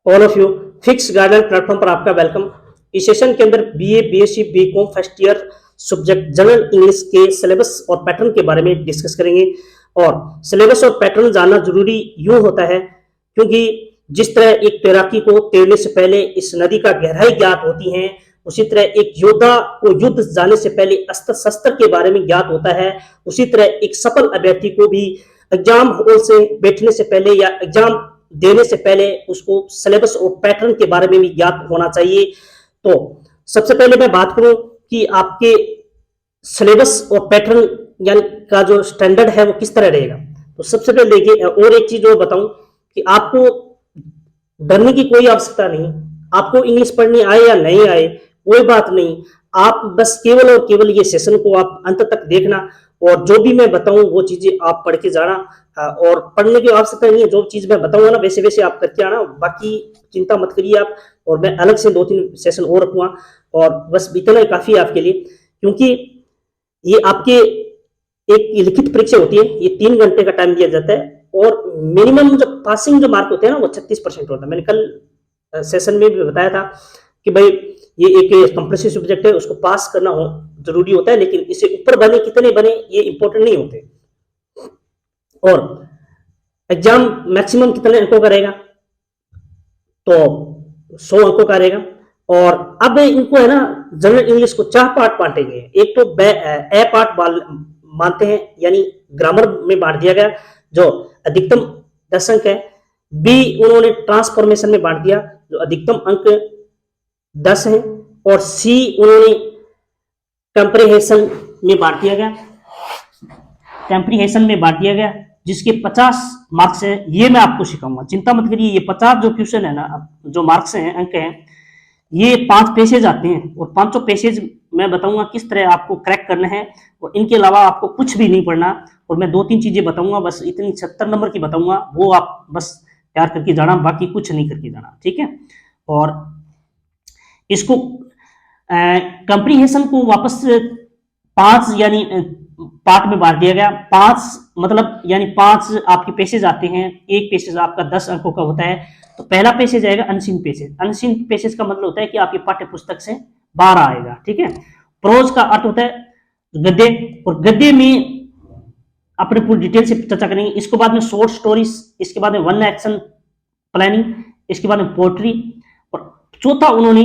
All of you fix guideline platform पर आपका welcome. इस सेशन के अंदर BA, BSc, BCom first year subject general English के सिलेबस और पैटर्न के बारे में डिस्कस करेंगे। और सिलेबस और पैटर्न जानना जरूरी यूं होता है क्योंकि जिस तरह एक तैराकी को तैरने से पहले इस नदी का गहराई ज्ञात होती है, उसी तरह एक योद्धा को युद्ध जाने से पहले अस्त्र शस्त्र के बारे में ज्ञात होता है। उसी तरह एक सफल अभ्यर्थी को भी एग्जाम हॉल से बैठने से पहले या एग्जाम देने से पहले उसको सिलेबस और पैटर्न के बारे में भी ज्ञात होना चाहिए। तो सबसे पहले मैं बात करूं कि आपके सिलेबस और पैटर्न यानी का जो स्टैंडर्ड है वो किस तरह रहेगा। तो सबसे पहले देखिए, और एक चीज और बताऊं कि आपको डरने की कोई आवश्यकता नहीं। आपको इंग्लिश पढ़नी आए या नहीं आए कोई बात नहीं, आप बस केवल और केवल ये सेशन को आप अंत तक देखना और जो भी मैं बताऊं वो चीजें आप पढ़ के जाना। और पढ़ने की आवश्यकता नहीं है, जो चीज मैं बताऊंगा ना वैसे वैसे आप करके आना, बाकी चिंता मत करिए आप। और मैं अलग से 2-3 सेशन और रखूंगा और बस इतना ही काफी है आपके लिए, क्योंकि ये आपके एक लिखित परीक्षा होती है, ये 3 घंटे का टाइम दिया जाता है और मिनिमम जो पासिंग जो मार्क होते हैं ना वो 36% होता है। मैंने कल सेशन में भी बताया था कि भाई ये एक कंपल्सरी सब्जेक्ट है, उसको पास करना हो जरूरी होता है, लेकिन इससे ऊपर बने कितने बने ये इंपॉर्टेंट नहीं होते। और एग्जाम मैक्सिमम कितने अंकों का रहेगा, तो 100 अंकों का रहेगा। और अब इनको है ना जनरल इंग्लिश को 4 पार्ट बांटेंगे। एक तो ए पार्ट मानते हैं, यानी ग्रामर में बांट दिया गया जो अधिकतम 10 अंक है। बी उन्होंने ट्रांसफॉर्मेशन में बांट दिया जो अधिकतम अंक 10 है। और सी उन्होंने कंप्रीहेंशन में बांट दिया गया, कंप्रीहेंशन में बांट दिया गया जिसके 50 मार्क्स है। ये मैं आपको सिखाऊंगा, चिंता मत करिए। ये 50 जो क्वेश्चन है ना, जो मार्क्स हैं, अंक हैं, ये 5 पेसेज आते हैं और 5 पेसेज मैं बताऊंगा किस तरह आपको क्रैक करना है। और इनके अलावा आपको कुछ भी नहीं पढ़ना। और मैं 2-3 चीजें बताऊंगा, बस इतनी 76 नंबर की बताऊंगा, वो आप बस तैयार करके जाना, बाकी कुछ नहीं करके जाना, ठीक है। और इसको कंप्रीहेंशन को वापस 5 यानी पार्ट में बांट दिया गया। 5 मतलब यानी 5 आपके पेसेज आते हैं। एक पेसेज आपका 10 अंकों का होता है। तो पहला पेसेज आएगा अनसीन पेसेज। अनसीन पेसेज का मतलब होता है कि आपकी पाठ्य पुस्तक से बाहर आएगा, ठीक है। प्रोज का अर्थ होता है गद्य, और गद्य में अपने पूरी डिटेल से चर्चा करेंगे। इसके बाद में शॉर्ट स्टोरीज, इसके बाद में वन एक्शन प्लानिंग, इसके बाद में पोएट्री, और चौथा उन्होंने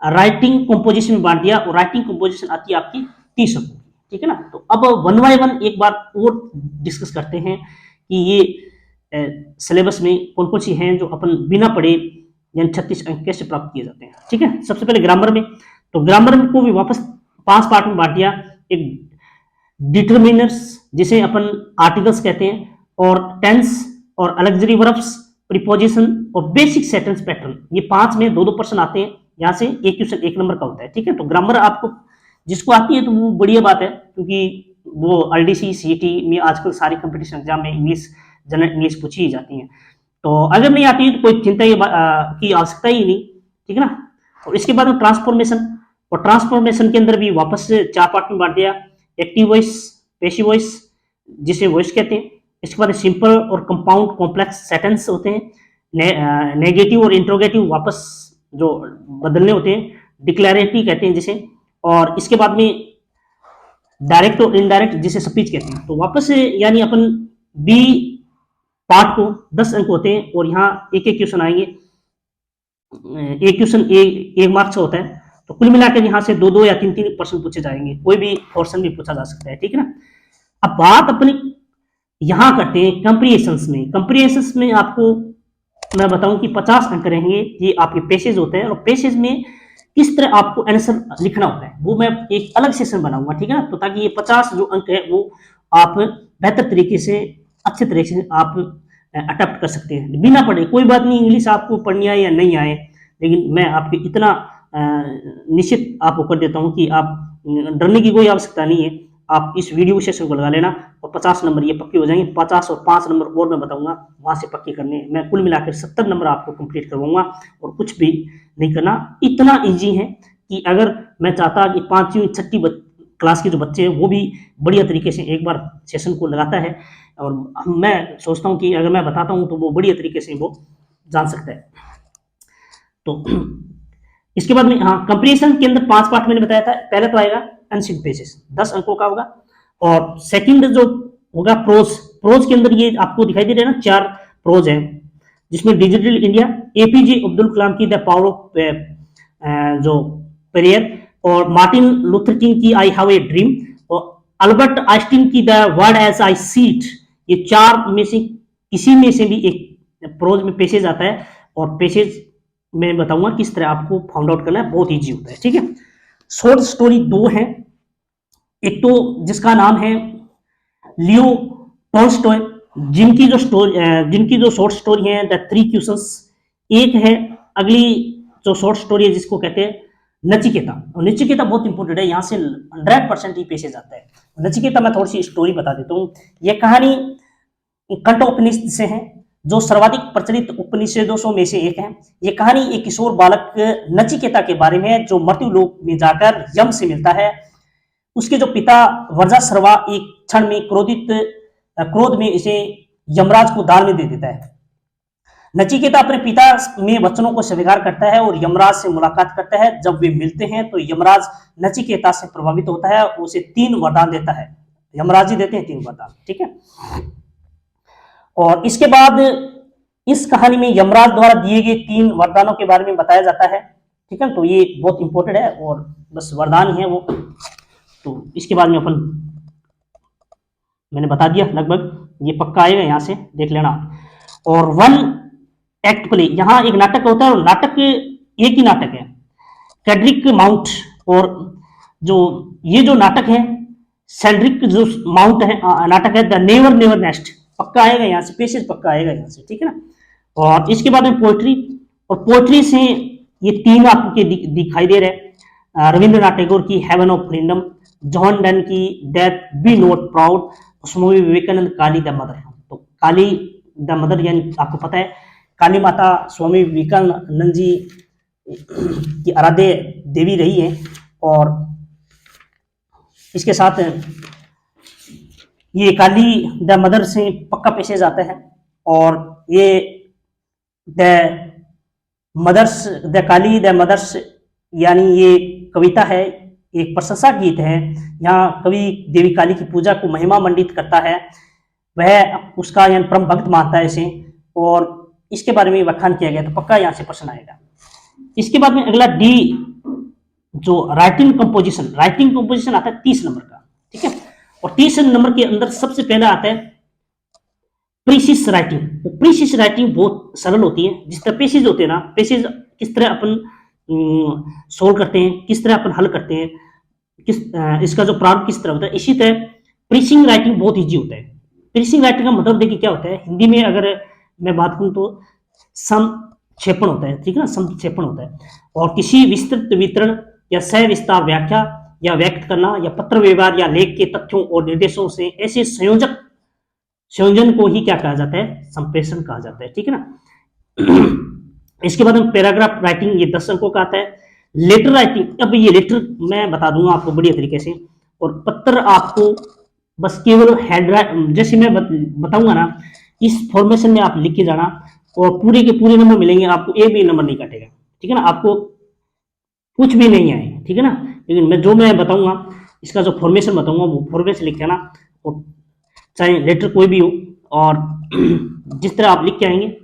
राइटिंग कंपोजिशन में बांट दिया। और राइटिंग कंपोजिशन आती है आपकी 30 अंकों की, ठीक है ना। तो अब 1 बाय 1 एक बार और डिस्कस करते हैं कि ये सिलेबस में कौन कौन सी हैं जो अपन बिना पढ़े यानी 36 अंक कैसे प्राप्त किए जाते हैं, ठीक है। सबसे पहले ग्रामर में, तो ग्रामर को भी वापस 5 पार्ट में बांट दिया। एक डिटरमिनर्स जिसे अपन आर्टिकल्स कहते हैं, और टेंस और अलग्जरी वर्ब्स, प्रीपोजिशन और बेसिक सेंटेंस पैटर्न, ये 5 में 2-2 पर्सन आते हैं। यहाँ से एक क्वेश्चन 1 नंबर का होता है, ठीक है। तो ग्रामर आपको जिसको आती है तो वो बढ़िया बात है, क्योंकि वो आरडीसी सीईटी में आजकल सारी कंपटीशन एग्जाम में इंग्लिश जनरल इंग्लिश पूछी ही जाती है। तो अगर नहीं आती है तो कोई चिंता की आवश्यकता ही नहीं, ठीक है ना। और इसके बाद में ट्रांसफॉर्मेशन, और ट्रांसफॉर्मेशन के अंदर भी वापस से 4 पार्ट में बांट दिया। एक्टिव वॉइस, पैसिव वॉइस जिसे वॉइस कहते हैं, इसके बाद सिंपल और कंपाउंड कॉम्प्लेक्स सेंटेंस होते हैं, नेगेटिव और इंट्रोगेटिव वापस जो बदलने होते हैं, डिक्लेरेटिव कहते हैं जिसे, और इसके बाद में डायरेक्ट और इनडायरेक्ट जिसे स्पीच कहते हैं। तो वापस से यानी अपन बी पार्ट को 10 अंक होते हैं और यहाँ एक एक क्वेश्चन आएंगे। एक क्वेश्चन एक मार्क्स होता है, तो कुल मिलाकर यहाँ से 2-2 या 3-3 प्रश्न पूछे जाएंगे, कोई भी पोर्शन भी पूछा जा सकता है, ठीक है ना। अब बात अपनी यहां करते हैं कंप्रीहेंशंस में। कंप्रीहेंशंस में आपको मैं बताऊं कि 50 अंक रहेंगे, ये आपके पेसेज होते हैं। और पेसेज में किस तरह आपको आंसर लिखना होता है वो मैं एक अलग सेशन बनाऊंगा, ठीक है ना। तो ताकि ये 50 जो अंक है वो आप बेहतर तरीके से, अच्छे तरीके से आप अटेम्प्ट कर सकते हैं बिना पढ़े। कोई बात नहीं, इंग्लिश आपको पढ़नी आए या नहीं आए, लेकिन मैं आपके इतना निश्चित आपको कर देता हूं कि आप डरने की कोई आवश्यकता नहीं है। आप इस वीडियो सेशन को लगा लेना और 50 नंबर ये पक्के हो जाएंगे। 50 और 5 नंबर और मैं बताऊंगा वहां से पक्के करने। मैं कुल मिलाकर 70 नंबर आपको कंप्लीट करवाऊंगा और कुछ भी नहीं करना। इतना इजी है कि अगर मैं चाहता कि 5वीं 6वीं क्लास के जो बच्चे हैं वो भी बढ़िया तरीके से एक बार सेशन को लगाता है, और मैं सोचता हूँ कि अगर मैं बताता हूँ तो वो बढ़िया तरीके से वो जान सकता है। तो इसके बाद में, हाँ, कंप्रीहेंशन के अंदर 5 पार्ट मैंने बताया था। पहले तो आएगा अनसीन पेजेस, 10 अंकों का होगा। और सेकंड जो होगा प्रोज, प्रोज के अंदर ये आपको दिखाई दे रहा है ना, 4 प्रोज है, जिसमें digital India, APJ Abdul Kalam की द पावर ऑफ जो प्रेयर, और मार्टिन लूथर किंग की आई हैव ए ड्रीम, और अल्बर्ट आइंस्टीन की the world as I see it. ये 4 में से किसी में से भी एक प्रोज में पेसेज आता है, और पेसेज मैं बताऊंगा किस तरह आपको फाउंड आउट करना है, बहुत ईजी होता है, ठीक है। शॉर्ट स्टोरी 2 है, एक तो जिसका नाम है लियो टॉल्स्टॉय, जिनकी जो शॉर्ट स्टोरी है द 3 क्वेश्चंस। एक है अगली जो शॉर्ट स्टोरी है जिसको कहते हैं नचिकेता, और नचिकेता बहुत इंपॉर्टेंट है, यहाँ से 100% ही पेशे जाता है। नचिकेता मैं थोड़ी सी स्टोरी बता देता हूँ। यह कहानी कठोपनिषद से है, जो सर्वाधिक प्रचलित उपनिषदों में से एक है। यह कहानी एक किशोर बालक नचिकेता के बारे में है, जो मृत्यु लोक में जाकर यम से मिलता है। उसके जो पिता वर्जाश्रवा एक क्षण में क्रोध में इसे यमराज को दान में दे देता है। नचिकेता अपने पिता में वचनों को स्वीकार करता है और यमराज से मुलाकात करता है। जब वे मिलते हैं तो यमराज नचिकेता से प्रभावित होता है, उसे 3 वरदान देता है। यमराज जी देते हैं 3 वरदान, ठीक है। और इसके बाद इस कहानी में यमराज द्वारा दिए गए 3 वरदानों के बारे में बताया जाता है, ठीक है। तो ये बहुत इंपॉर्टेंट है, और बस वरदान ही है वो। तो इसके बाद में अपन, मैंने बता दिया लगभग, ये पक्का आएगा, यहां से देख लेना। और 1 एक्ट प्ले, यहाँ एक नाटक होता है, और नाटक एक ही नाटक है, कैड्रिक माउंट। और जो ये जो नाटक है सेड्रिक जो माउंट है, नाटक है द नेवर नेवर नेस्ट, पक्का आएगा यहाँ से, पेशेज पक्का आएगा यहाँ से, ठीक है ना। और इसके बाद में पोएट्री, और पोएट्री से ये 3 आपको दिखाई दे रहे हैं। रविंद्रनाथ टैगोर की heaven of freedom, John Donne की death be not proud, Swami Vivekananda Kali the mother. तो काली द मदर यानी आपको पता है काली माता स्वामी विवेकानंद जी की आराध्य देवी रही है। और इसके साथ ये काली द मदर से पक्का पेशेज आता है। और ये the mothers, the Kali the mothers, यानी ये कविता है, एक प्रशंसा गीत है। यहाँ कवि देवी काली की पूजा को महिमा मंडित करता है, वह उसका यानी परम भक्त मानता है इसे, और इसके बारे में व्याख्यान किया गया, तो पक्का यहाँ से प्रश्न आएगा। इसके बाद में अगला डी, जो राइटिंग कंपोजिशन आता है 30 नंबर का, ठीक है। और 30 नंबर के अंदर सबसे पहला आता है प्रीसिस राइटिंग। तो प्रीसिस राइटिंग बहुत सरल होती है, जिस तरह पेसेज होते हैं ना, पेसेज किस तरह अपन सोल्व करते हैं, किस तरह अपन हल करते हैं, इसका जो प्रारूप किस तरह होता है, इसी तरह प्रीसिंग राइटिंग बहुत ईजी होता है। प्रीसिंग राइटिंग का मतलब देखिए क्या होता है, हिंदी में अगर मैं बात करूं तो संक्षेपण होता है, ठीक है ना, संक्षेपण होता है। और किसी विस्तृत वितरण या सविस्तार व्याख्या या व्यक्त करना, या पत्र व्यवहार या लेख के तथ्यों और निर्देशों से ऐसे संयोजन को ही क्या कहा जाता है, संप्रेषण कहा जाता है, ठीक है ना। इसके बाद में पैराग्राफ राइटिंग, ये 10 अंकों का आता है। लेटर राइटिंग, अब ये लेटर मैं बता दूंगा आपको बढ़िया तरीके से, और पत्र आपको बस केवल हैंड, जैसे मैं बताऊंगा ना, इस फॉर्मेशन में आप लिख के जाना, और पूरे के पूरे नंबर मिलेंगे आपको, एक भी नंबर नहीं काटेगा, ठीक है ना, आपको कुछ भी नहीं आए, ठीक है ना। लेकिन मैं बताऊंगा, इसका जो फॉर्मेशन बताऊंगा वो फॉर्मेशन लिख के आना, और चाहे लेटर कोई भी हो, और जिस तरह आप लिख के आएंगे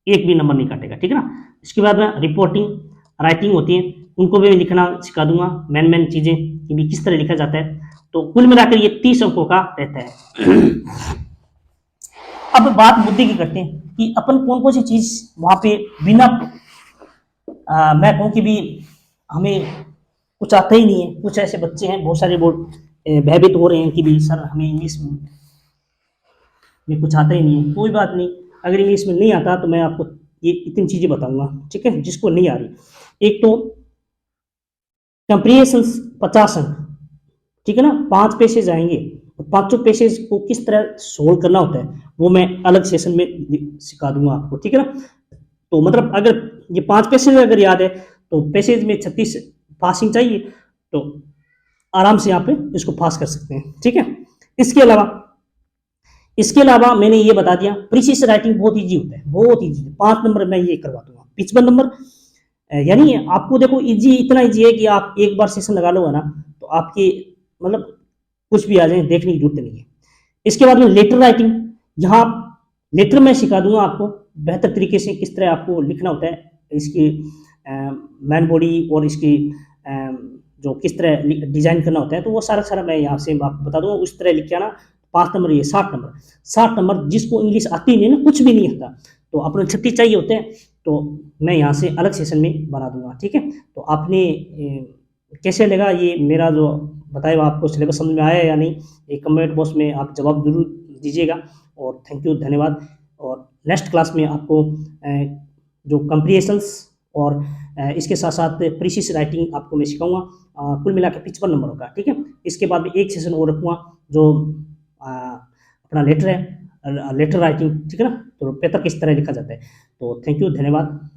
एक भी नंबर नहीं काटेगा, ठीक है ना। इसके बाद में रिपोर्टिंग राइटिंग होती है, उनको भी लिखना सिखा दूंगा, मेन चीजें कि भी किस तरह लिखा जाता है। तो कुल मिलाकर ये 30 अंकों का रहता है। अब बात मुद्दे की करते हैं कि अपन कौन कौन सी चीज वहां पे बिना मैं कहूं कि भी हमें कुछ आता ही नहीं है। कुछ ऐसे बच्चे हैं, बहुत सारे भयभीत हो रहे हैं कि भी सर हमें इंग्लिश में कुछ आता ही नहीं है। कोई बात नहीं, अगर इंग्लिश में नहीं आता तो मैं आपको ये इतनी चीजें बताऊंगा, ठीक है, जिसको नहीं आ रही। एक तो कंप्रीहेंशन 50 अंक, ठीक है ना, 5 पेसेज आएंगे, और 5 पेसेज को किस तरह सोल्व करना होता है वो मैं अलग सेशन में सिखा दूंगा आपको, ठीक है ना। तो मतलब अगर ये 5 पेसेज अगर याद है तो पेसेज में 36 पासिंग चाहिए, तो आराम से यहाँ पे इसको पास कर सकते हैं, ठीक है। इसके अलावा इसके अलावा मैंने ये बता दिया, प्रीसिस राइटिंग बहुत इजी होता है, बहुत इजी। 5 नंबर मैं ये करवा दूंगा। 55 नंबर यानी आपको देखो इजी, इतना इजी है कि आप एक बार सेशन लगा लोगे ना तो आपकी मतलब कुछ भी आ जाए देखने की जरूरत नहीं है। इसके बाद में लेटर राइटिंग, यहाँ लेटर में सिखा दूंगा आपको बेहतर तरीके से किस तरह आपको लिखना होता है, इसकी मैन बॉडी और इसकी जो किस तरह डिजाइन करना होता है, तो वो सारा सारा मैं यहाँ से आपको बता दूंगा, उस तरह लिख के आना। 5 नंबर ये 60 नंबर। 60 नंबर जिसको इंग्लिश आती नहीं ना, कुछ भी नहीं आता, तो अपने 36 चाहिए होते हैं, तो मैं यहाँ से अलग सेशन में बना दूंगा, ठीक है। तो आपने कैसे लगा ये मेरा जो बताया आपको सिलेबस समझ में आया या नहीं, एक कमेंट बॉक्स में आप जवाब जरूर दीजिएगा। और थैंक यू, धन्यवाद। और नेक्स्ट क्लास में आपको जो कंप्रीहेंशंस और इसके साथ साथ प्रीसिस राइटिंग आपको मैं सिखाऊंगा। कुल मिला के 55 नंबर होगा, ठीक है। इसके बाद में एक सेशन और रखूँगा जो अपना लेटर है, लेटर राइटिंग, ठीक है ना, तो पेपर किस तरह लिखा जाता है। तो थैंक यू, धन्यवाद।